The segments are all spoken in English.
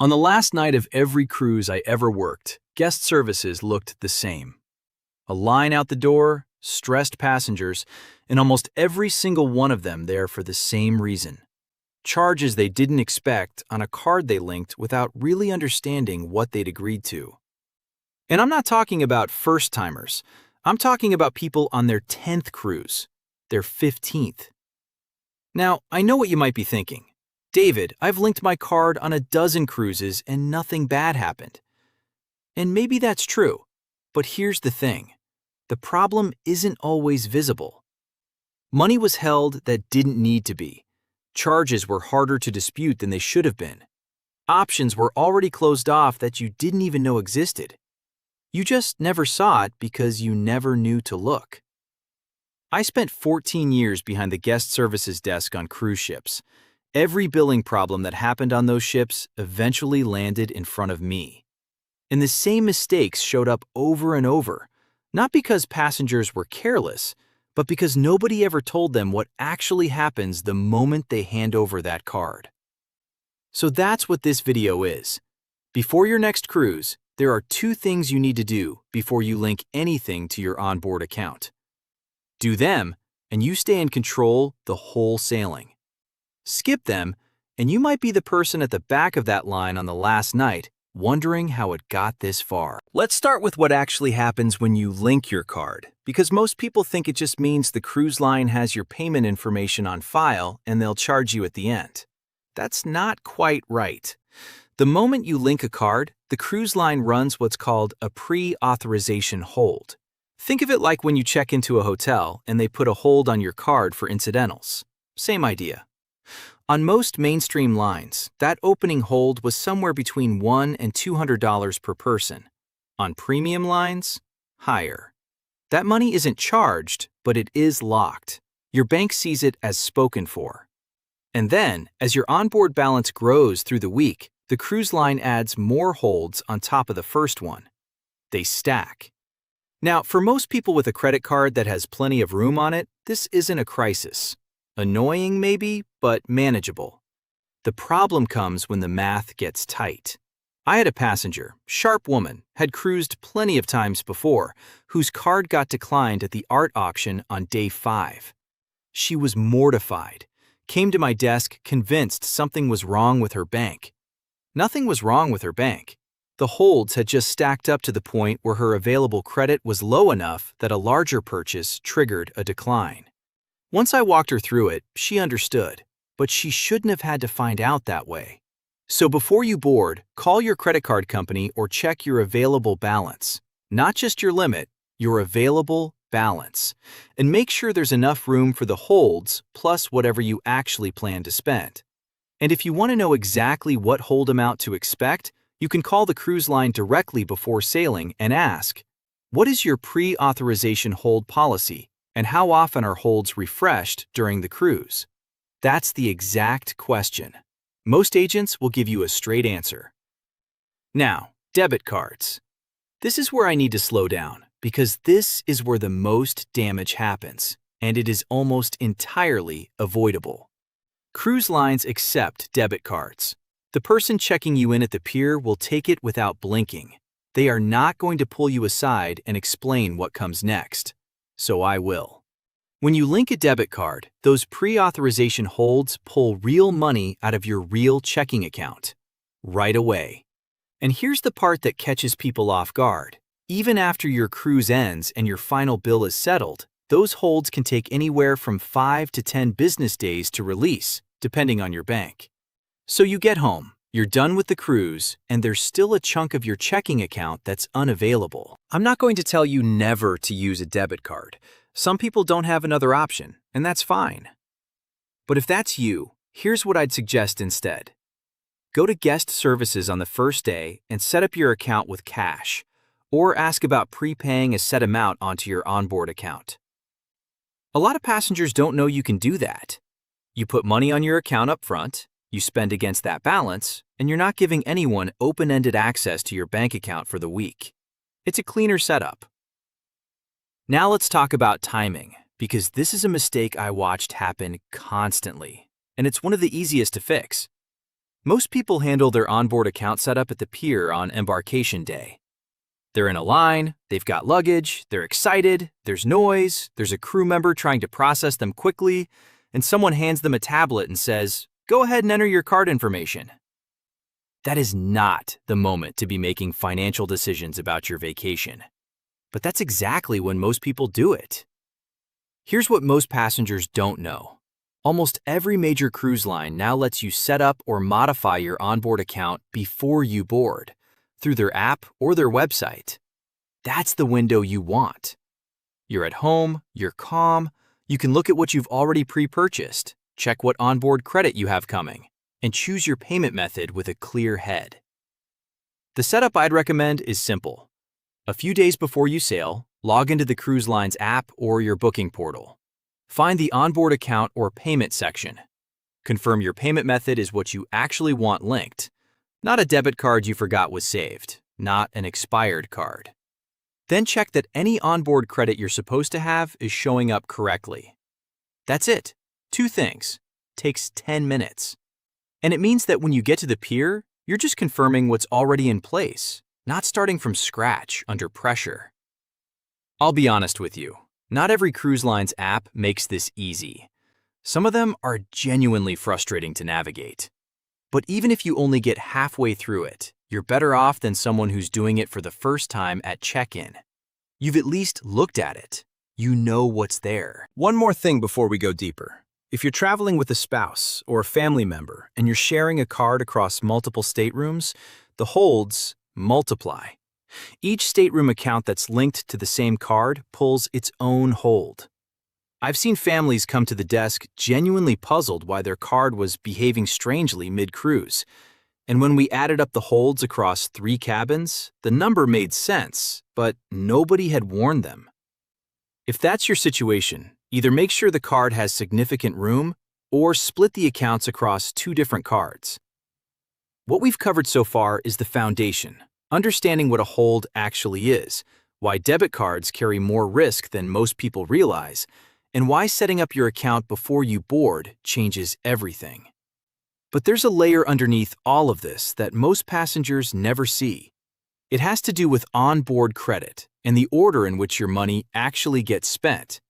On the last night of every cruise I ever worked, guest services looked the same. A line out the door, stressed passengers, and almost every single one of them there for the same reason. Charges they didn't expect on a card they linked without really understanding what they'd agreed to. And I'm not talking about first-timers. I'm talking about people on their 10th cruise, their 15th. Now, I know what you might be thinking. David, I've linked my card on a dozen cruises and nothing bad happened. And maybe that's true, but here's the thing. The problem isn't always visible. Money was held that didn't need to be. Charges were harder to dispute than they should have been. Options were already closed off that you didn't even know existed. You just never saw it because you never knew to look. I spent 14 years behind the guest services desk on cruise ships. Every billing problem that happened on those ships eventually landed in front of me. And the same mistakes showed up over and over, not because passengers were careless, but because nobody ever told them what actually happens the moment they hand over that card. So that's what this video is. Before your next cruise, there are two things you need to do before you link anything to your onboard account. Do them, and you stay in control the whole sailing. Skip them, and you might be the person at the back of that line on the last night, wondering how it got this far. Let's start with what actually happens when you link your card, because most people think it just means the cruise line has your payment information on file and they'll charge you at the end. That's not quite right. The moment you link a card, the cruise line runs what's called a pre-authorization hold. Think of it like when you check into a hotel and they put a hold on your card for incidentals. Same idea. On most mainstream lines, that opening hold was somewhere between $100 and $200 per person. On premium lines, higher. That money isn't charged, but it is locked. Your bank sees it as spoken for. And then, as your onboard balance grows through the week, the cruise line adds more holds on top of the first one. They stack. Now, for most people with a credit card that has plenty of room on it, this isn't a crisis. Annoying maybe, but manageable. The problem comes when the math gets tight. I had a passenger, sharp woman, had cruised plenty of times before, whose card got declined at the art auction on day 5. She was mortified, came to my desk convinced something was wrong with her bank. Nothing was wrong with her bank. The holds had just stacked up to the point where her available credit was low enough that a larger purchase triggered a decline. Once I walked her through it, she understood, but she shouldn't have had to find out that way. So before you board, call your credit card company or check your available balance. Not just your limit, your available balance. And make sure there's enough room for the holds plus whatever you actually plan to spend. And if you want to know exactly what hold amount to expect, you can call the cruise line directly before sailing and ask, "What is your pre-authorization hold policy? And how often are holds refreshed during the cruise?" That's the exact question. Most agents will give you a straight answer. Now, debit cards. This is where I need to slow down, because this is where the most damage happens, and it is almost entirely avoidable. Cruise lines accept debit cards. The person checking you in at the pier will take it without blinking. They are not going to pull you aside and explain what comes next. So I will. When you link a debit card, those pre-authorization holds pull real money out of your real checking account. Right away. And here's the part that catches people off guard. Even after your cruise ends and your final bill is settled, those holds can take anywhere from 5 to 10 business days to release, depending on your bank. So you get home, you're done with the cruise, and there's still a chunk of your checking account that's unavailable. I'm not going to tell you never to use a debit card. Some people don't have another option, and that's fine. But if that's you, here's what I'd suggest instead. Go to guest services on the first day and set up your account with cash, or ask about prepaying a set amount onto your onboard account. A lot of passengers don't know you can do that. You put money on your account up front, you spend against that balance, and you're not giving anyone open-ended access to your bank account for the week. It's a cleaner setup. Now let's talk about timing, because this is a mistake I watched happen constantly, and it's one of the easiest to fix. Most people handle their onboard account setup at the pier on embarkation day. They're in a line, they've got luggage, they're excited, there's noise, there's a crew member trying to process them quickly, and someone hands them a tablet and says, "Go ahead and enter your card information." That is not the moment to be making financial decisions about your vacation. But that's exactly when most people do it. Here's what most passengers don't know. Almost every major cruise line now lets you set up or modify your onboard account before you board, through their app or their website. That's the window you want. You're at home, you're calm, you can look at what you've already pre-purchased, check what onboard credit you have coming, and choose your payment method with a clear head. The setup I'd recommend is simple. A few days before you sail, log into the cruise line's app or your booking portal. Find the onboard account or payment section. Confirm your payment method is what you actually want linked, not a debit card you forgot was saved, not an expired card. Then check that any onboard credit you're supposed to have is showing up correctly. That's it. 2 things. Takes 10 minutes. And it means that when you get to the pier, you're just confirming what's already in place, not starting from scratch under pressure. I'll be honest with you, not every cruise line's app makes this easy. Some of them are genuinely frustrating to navigate. But even if you only get halfway through it, you're better off than someone who's doing it for the first time at check-in. You've at least looked at it. You know what's there. One more thing before we go deeper. If you're traveling with a spouse or a family member and you're sharing a card across multiple staterooms, the holds multiply. Each stateroom account that's linked to the same card pulls its own hold. I've seen families come to the desk genuinely puzzled why their card was behaving strangely mid-cruise. And when we added up the holds across 3 cabins, the number made sense, but nobody had warned them. If that's your situation, either make sure the card has significant room or split the accounts across 2 different cards. What we've covered so far is the foundation, understanding what a hold actually is, why debit cards carry more risk than most people realize, and why setting up your account before you board changes everything. But there's a layer underneath all of this that most passengers never see. It has to do with onboard credit and the order in which your money actually gets spent.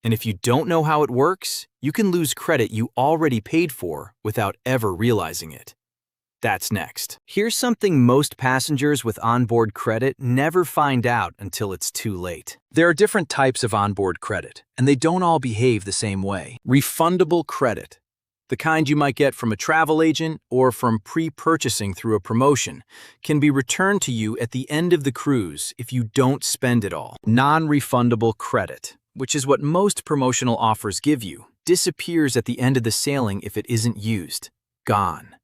And if you don't know how it works, you can lose credit you already paid for without ever realizing it. That's next. Here's something most passengers with onboard credit never find out until it's too late. There are different types of onboard credit, and they don't all behave the same way. Refundable credit, the kind you might get from a travel agent or from pre-purchasing through a promotion, can be returned to you at the end of the cruise if you don't spend it all. Non-refundable credit, which is what most promotional offers give you, disappears at the end of the sailing if it isn't used. Gone.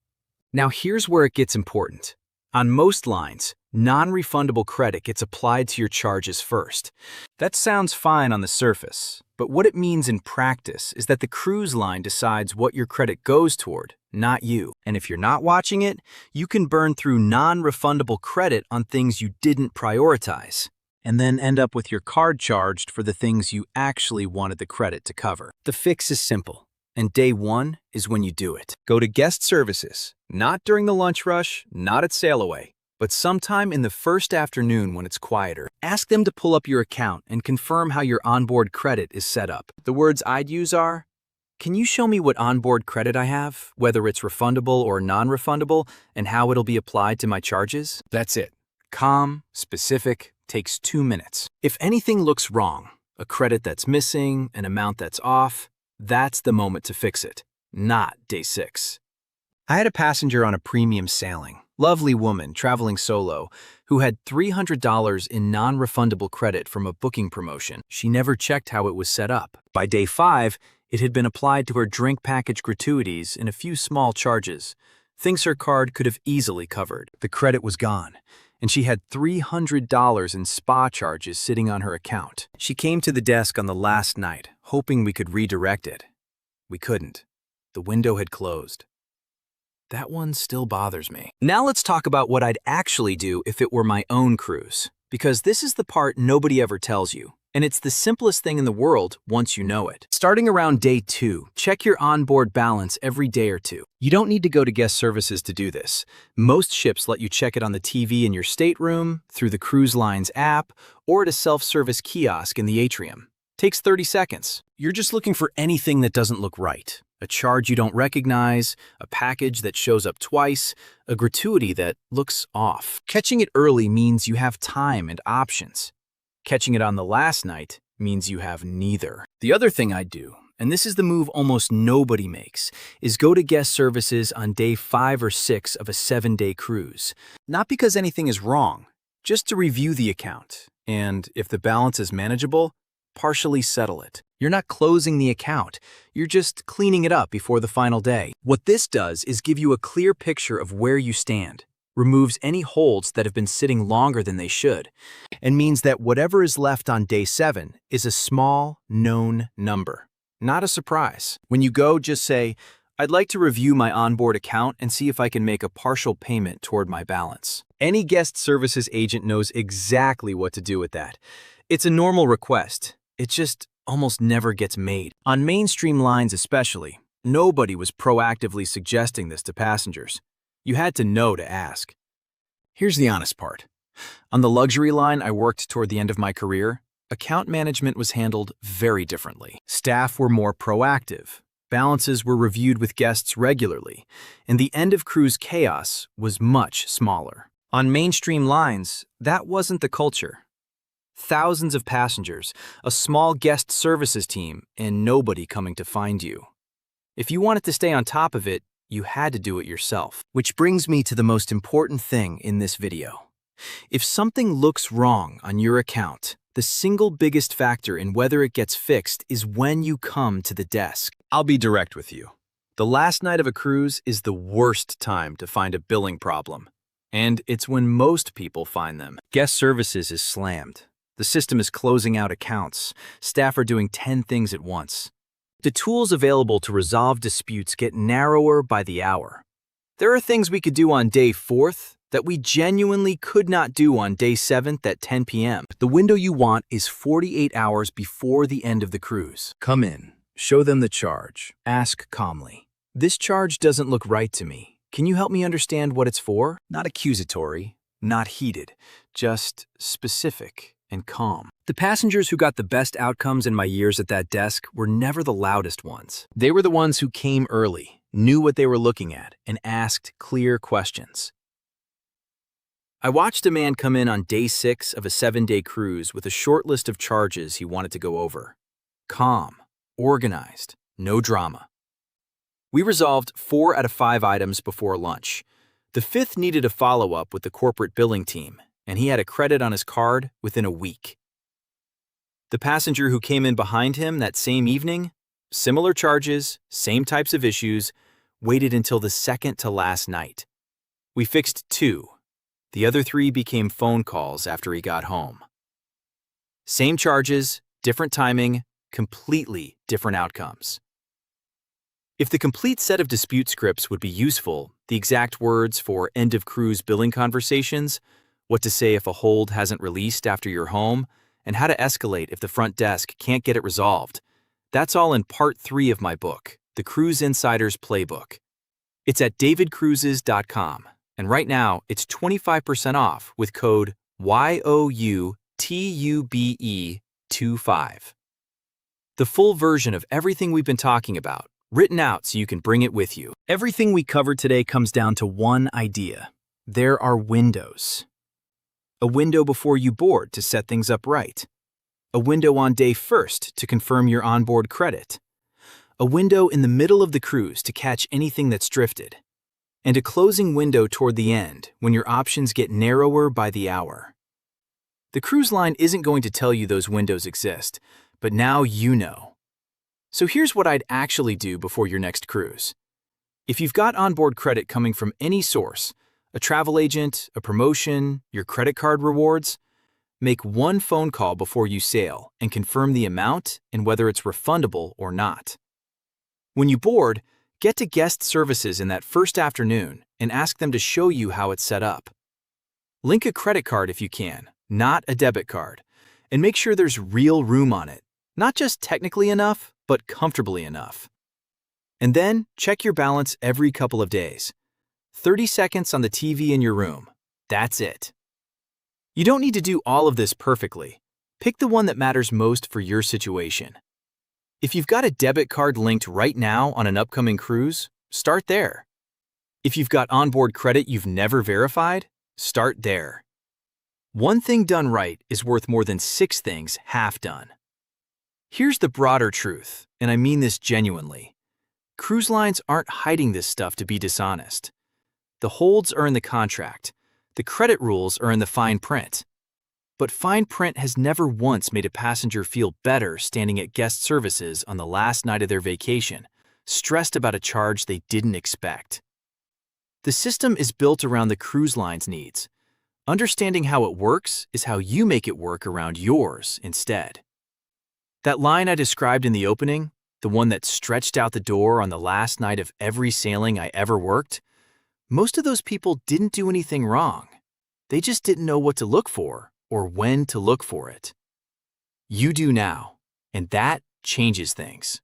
Now here's where it gets important. On most lines, non-refundable credit gets applied to your charges first. That sounds fine on the surface, but what it means in practice is that the cruise line decides what your credit goes toward, not you. And if you're not watching it, you can burn through non-refundable credit on things you didn't prioritize, and then end up with your card charged for the things you actually wanted the credit to cover. The fix is simple. And day 1 is when you do it. Go to guest services, not during the lunch rush, not at sail away, but sometime in the first afternoon when it's quieter. Ask them to pull up your account and confirm how your onboard credit is set up. The words I'd use are, "Can you show me what onboard credit I have, whether it's refundable or non-refundable, and how it'll be applied to my charges?" That's it. Calm, specific, takes 2 minutes. If anything looks wrong, a credit that's missing, an amount that's off, that's the moment to fix it, not day 6. I had a passenger on a premium sailing, lovely woman traveling solo, who had $300 in non-refundable credit from a booking promotion. She never checked how it was set up. By day 5, it had been applied to her drink package gratuities and a few small charges, things her card could have easily covered. The credit was gone, and she had $300 in spa charges sitting on her account. She came to the desk on the last night, hoping we could redirect it. We couldn't. The window had closed. That one still bothers me. Now let's talk about what I'd actually do if it were my own cruise, because this is the part nobody ever tells you. And it's the simplest thing in the world once you know it. Starting around day 2, check your onboard balance every day or two. You don't need to go to guest services to do this. Most ships let you check it on the TV in your stateroom, through the cruise line's app, or at a self-service kiosk in the atrium. Takes 30 seconds. You're just looking for anything that doesn't look right. A charge you don't recognize, a package that shows up twice, a gratuity that looks off. Catching it early means you have time and options. Catching it on the last night means you have neither. The other thing I'd do, and this is the move almost nobody makes, is go to guest services on day 5 or 6 of a 7-day cruise. Not because anything is wrong, just to review the account. And if the balance is manageable, partially settle it. You're not closing the account, you're just cleaning it up before the final day. What this does is give you a clear picture of where you stand, removes any holds that have been sitting longer than they should, and means that whatever is left on day 7 is a small, known number. Not a surprise. When you go, just say, "I'd like to review my onboard account and see if I can make a partial payment toward my balance." Any guest services agent knows exactly what to do with that. It's a normal request. It just almost never gets made. On mainstream lines especially, nobody was proactively suggesting this to passengers. You had to know to ask. Here's the honest part. On the luxury line I worked toward the end of my career, account management was handled very differently. Staff were more proactive. Balances were reviewed with guests regularly, and the end-of-cruise chaos was much smaller. On mainstream lines, that wasn't the culture. Thousands of passengers, a small guest services team, and nobody coming to find you. If you wanted to stay on top of it, you had to do it yourself. Which brings me to the most important thing in this video. If something looks wrong on your account, the single biggest factor in whether it gets fixed is when you come to the desk. I'll be direct with you. The last night of a cruise is the worst time to find a billing problem. And it's when most people find them. Guest services is slammed. The system is closing out accounts. Staff are doing 10 things at once. The tools available to resolve disputes get narrower by the hour. There are things we could do on day 4th that we genuinely could not do on day 7th at 10 p.m. The window you want is 48 hours before the end of the cruise. Come in, show them the charge, ask calmly. "This charge doesn't look right to me. Can you help me understand what it's for?" Not accusatory, not heated, just specific and calm. The passengers who got the best outcomes in my years at that desk were never the loudest ones. They were the ones who came early, knew what they were looking at, and asked clear questions. I watched a man come in on day 6 of a 7-day cruise with a short list of charges he wanted to go over. Calm, organized, no drama. We resolved 4 out of 5 items before lunch. The 5th needed a follow-up with the corporate billing team, and he had a credit on his card within a week. The passenger who came in behind him that same evening, similar charges, same types of issues, waited until the second to last night. We fixed 2. The other 3 became phone calls after he got home. Same charges, different timing, completely different outcomes. If the complete set of dispute scripts would be useful, the exact words for end-of-cruise billing conversations, what to say if a hold hasn't released after you're home, and how to escalate if the front desk can't get it resolved, that's all in part 3 of my book, The Cruise Insider's Playbook. It's at davidcruises.com, and right now it's 25% off with code YOUTUBE25. The full version of everything we've been talking about, written out so you can bring it with you. Everything we covered today comes down to one idea. There are windows. A window before you board to set things up right. A window on day 1st to confirm your onboard credit. A window in the middle of the cruise to catch anything that's drifted. And a closing window toward the end when your options get narrower by the hour. The cruise line isn't going to tell you those windows exist, but now you know. So here's what I'd actually do before your next cruise. If you've got onboard credit coming from any source, a travel agent, a promotion, your credit card rewards, make one phone call before you sail and confirm the amount and whether it's refundable or not. When you board, get to guest services in that first afternoon and ask them to show you how it's set up. Link a credit card if you can, not a debit card, And make sure there's real room on it, not just technically enough, but comfortably enough. And then check your balance every couple of days. 30 seconds on the TV in your room. That's it. You don't need to do all of this perfectly. Pick the one that matters most for your situation. If you've got a debit card linked right now on an upcoming cruise, start there. If you've got onboard credit you've never verified, start there. One thing done right is worth more than 6 things half done. Here's the broader truth, and I mean this genuinely. Cruise lines aren't hiding this stuff to be dishonest. The holds are in the contract. The credit rules are in the fine print. But fine print has never once made a passenger feel better standing at guest services on the last night of their vacation, stressed about a charge they didn't expect. The system is built around the cruise line's needs. Understanding how it works is how you make it work around yours instead. That line I described in the opening, the one that stretched out the door on the last night of every sailing I ever worked, most of those people didn't do anything wrong. They just didn't know what to look for or when to look for it. You do now, and that changes things.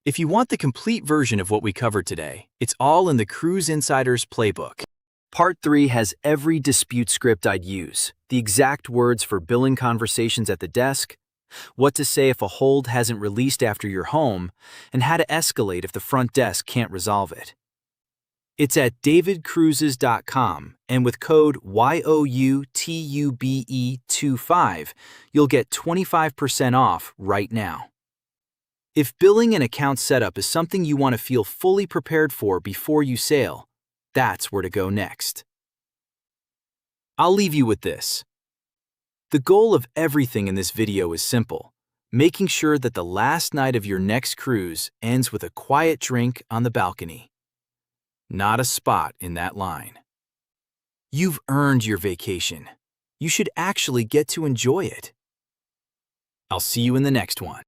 If you want the complete version of what we covered today, it's all in the Cruise Insider's Playbook. Part 3 has every dispute script I'd use, the exact words for billing conversations at the desk, what to say if a hold hasn't released after you're home, and how to escalate if the front desk can't resolve it. It's at davidcruises.com, and with code YOUTUBE25, you'll get 25% off right now. If billing and account setup is something you want to feel fully prepared for before you sail, that's where to go next. I'll leave you with this. The goal of everything in this video is simple, making sure that the last night of your next cruise ends with a quiet drink on the balcony. Not a spot in that line. You've earned your vacation. You should actually get to enjoy it. I'll see you in the next one.